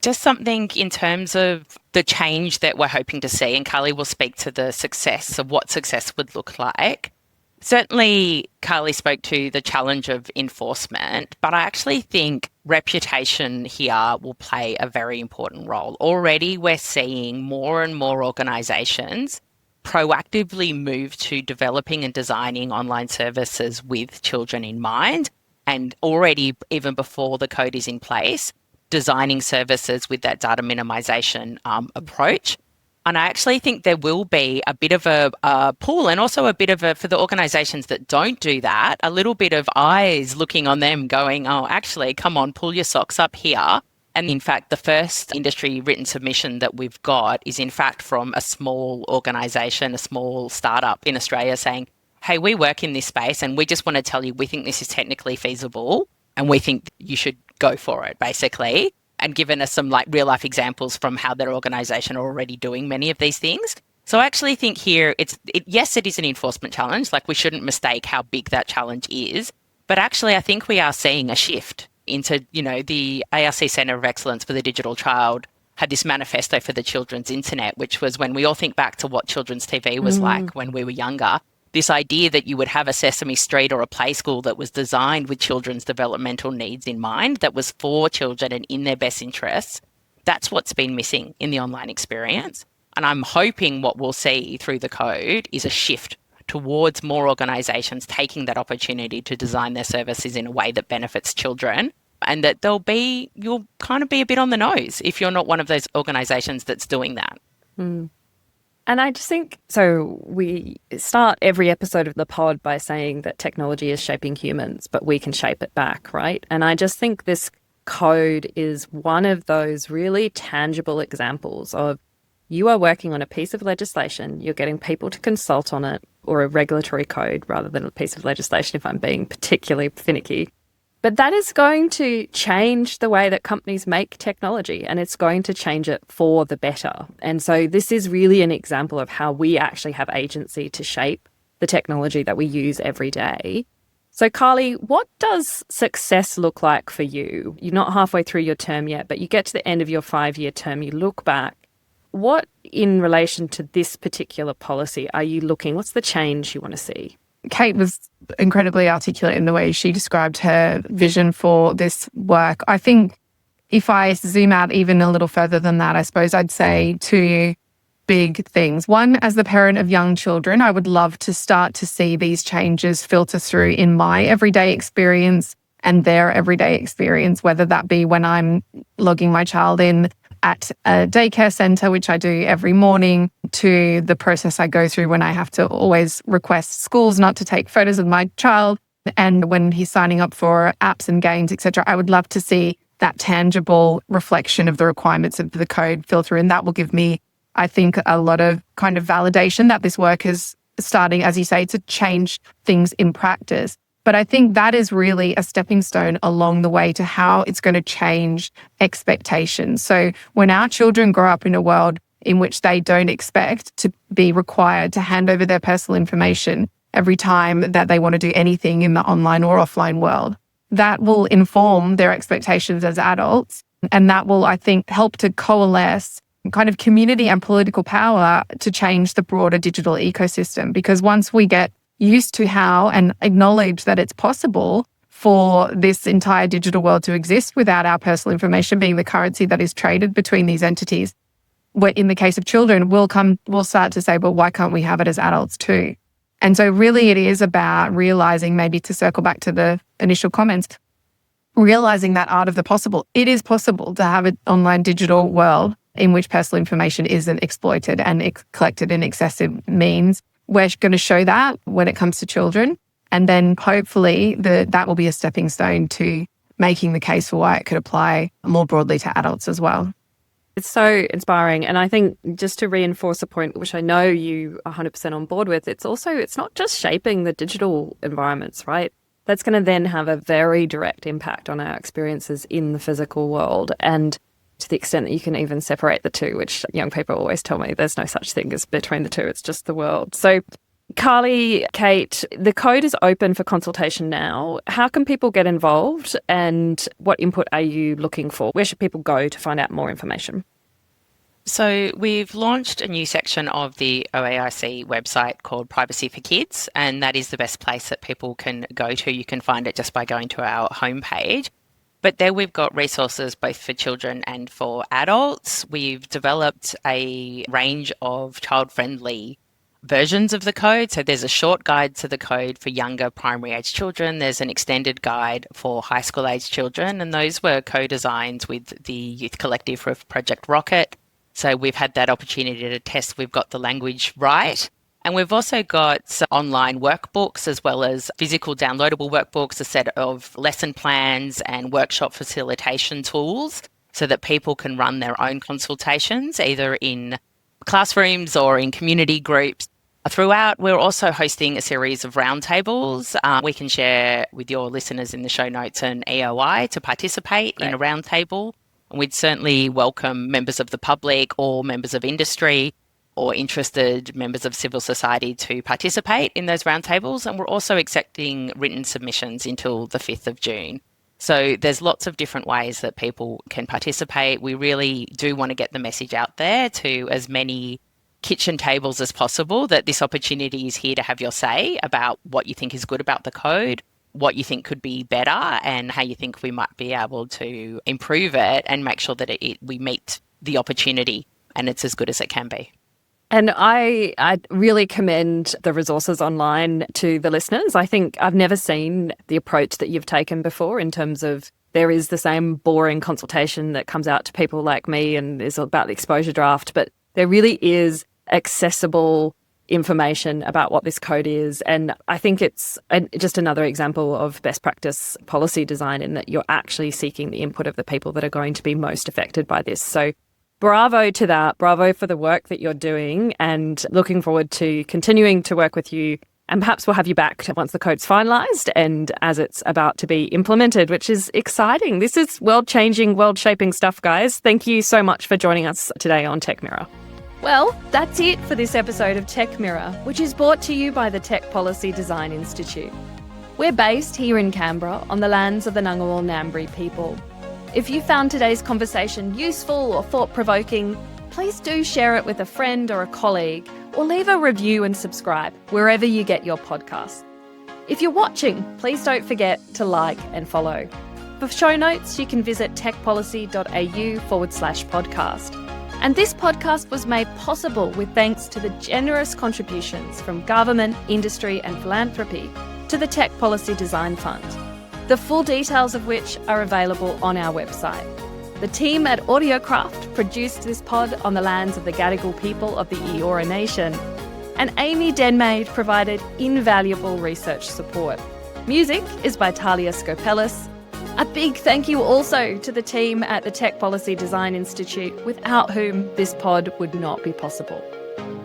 just something in terms of the change that we're hoping to see, and Carly will speak to the success of what success would look like. Certainly, Carly spoke to the challenge of enforcement, but I actually think reputation here will play a very important role. Already, we're seeing more and more organisations proactively move to developing and designing online services with children in mind, and already, even before the code is in place, designing services with that data minimisation approach. And I actually think there will be a bit of a pull, and also a bit of for the organisations that don't do that, a little bit of eyes looking on them going, oh, actually, come on, pull your socks up here. And in fact, the first industry written submission that we've got is in fact from a small organisation, a small startup in Australia saying, hey, we work in this space and we just want to tell you we think this is technically feasible and we think you should go for it, basically. And given us some like real life examples from how their organisation are already doing many of these things. So I actually think here, yes, it is an enforcement challenge. Like, we shouldn't mistake how big that challenge is. But actually, I think we are seeing a shift into, the ARC Centre of Excellence for the Digital Child had this manifesto for the children's internet, which was when we all think back to what children's TV was like when we were younger. This idea that you would have a Sesame Street or a play school that was designed with children's developmental needs in mind, that was for children and in their best interests, that's what's been missing in the online experience. And I'm hoping what we'll see through the code is a shift towards more organisations taking that opportunity to design their services in a way that benefits children, and that you'll kind of be a bit on the nose if you're not one of those organisations that's doing that. And I just think, so we start every episode of the pod by saying that technology is shaping humans, but we can shape it back, right? And I just think this code is one of those really tangible examples of you are working on a piece of legislation, you're getting people to consult on it, or a regulatory code rather than a piece of legislation if I'm being particularly finicky. But that is going to change the way that companies make technology, and it's going to change it for the better. And so this is really an example of how we actually have agency to shape the technology that we use every day. So Carly, what does success look like for you? You're not halfway through your term yet, but you get to the end of your 5-year term, you look back. What, in relation to this particular policy, are you looking? What's the change you want to see? Kate was incredibly articulate in the way she described her vision for this work. I think if I zoom out even a little further than that, I suppose I'd say 2 big things. One, as the parent of young children, I would love to start to see these changes filter through in my everyday experience and their everyday experience, whether that be when I'm logging my child in at a daycare centre, which I do every morning, to the process I go through when I have to always request schools not to take photos of my child, and when he's signing up for apps and games, etc. I would love to see that tangible reflection of the requirements of the code filter, and that will give me, I think, a lot of kind of validation that this work is starting, as you say, to change things in practice. But I think that is really a stepping stone along the way to how it's going to change expectations. So when our children grow up in a world in which they don't expect to be required to hand over their personal information every time that they want to do anything in the online or offline world, that will inform their expectations as adults. And that will, I think, help to coalesce kind of community and political power to change the broader digital ecosystem. Because once we get used to how and acknowledge that it's possible for this entire digital world to exist without our personal information being the currency that is traded between these entities, where in the case of children, we'll start to say, well, why can't we have it as adults too? And so really it is about realizing, maybe to circle back to the initial comments, realizing that art of the possible. It is possible to have an online digital world in which personal information isn't exploited and collected in excessive means. We're going to show that when it comes to children. And then hopefully that will be a stepping stone to making the case for why it could apply more broadly to adults as well. It's so inspiring. And I think, just to reinforce a point, which I know you are 100% on board with, it's not just shaping the digital environments, right? That's going to then have a very direct impact on our experiences in the physical world. And to the extent that you can even separate the two, which young people always tell me there's no such thing as between the two, it's just the world. So Carly, Kate, the code is open for consultation now. How can people get involved and what input are you looking for? Where should people go to find out more information? So we've launched a new section of the OAIC website called Privacy for Kids, and that is the best place that people can go to. You can find it just by going to our homepage. But there we've got resources both for children and for adults. We've developed a range of child-friendly versions of the code. So there's a short guide to the code for younger primary age children. There's an extended guide for high school age children, and those were co-designs with the youth collective of Project Rocket. So we've had that opportunity to test we've got the language right. And we've also got some online workbooks as well as physical downloadable workbooks, a set of lesson plans and workshop facilitation tools so that people can run their own consultations either in classrooms or in community groups. Throughout, we're also hosting a series of roundtables. We can share with your listeners in the show notes an EOI to participate in a roundtable. We'd certainly welcome members of the public or members of industry or interested members of civil society to participate in those roundtables. And we're also accepting written submissions until the 5th of June. So there's lots of different ways that people can participate. We really do want to get the message out there to as many kitchen tables as possible that this opportunity is here to have your say about what you think is good about the code, what you think could be better, and how you think we might be able to improve it and make sure that we meet the opportunity and it's as good as it can be. And I really commend the resources online to the listeners. I think I've never seen the approach that you've taken before in terms of there is the same boring consultation that comes out to people like me and is about the exposure draft, but there really is accessible information about what this code is. And I think it's just another example of best practice policy design in that you're actually seeking the input of the people that are going to be most affected by this. So bravo to that. Bravo for the work that you're doing, and looking forward to continuing to work with you. And perhaps we'll have you back once the code's finalised and as it's about to be implemented, which is exciting. This is world-changing, world-shaping stuff, guys. Thank you so much for joining us today on Tech Mirror. Well, that's it for this episode of Tech Mirror, which is brought to you by the Tech Policy Design Institute. We're based here in Canberra on the lands of the Ngunnawal Ngambri people. If you found today's conversation useful or thought-provoking, please do share it with a friend or a colleague, or leave a review and subscribe wherever you get your podcasts. If you're watching, please don't forget to like and follow. For show notes, you can visit techpolicy.au/podcast. And this podcast was made possible with thanks to the generous contributions from government, industry and philanthropy to the Tech Policy Design Fund, the full details of which are available on our website. The team at Audiocraft produced this pod on the lands of the Gadigal people of the Eora Nation, and Amy Denmaid provided invaluable research support. Music is by Talia Skopelis. A big thank you also to the team at the Tech Policy Design Institute, without whom this pod would not be possible.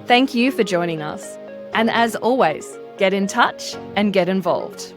Thank you for joining us. And as always, get in touch and get involved.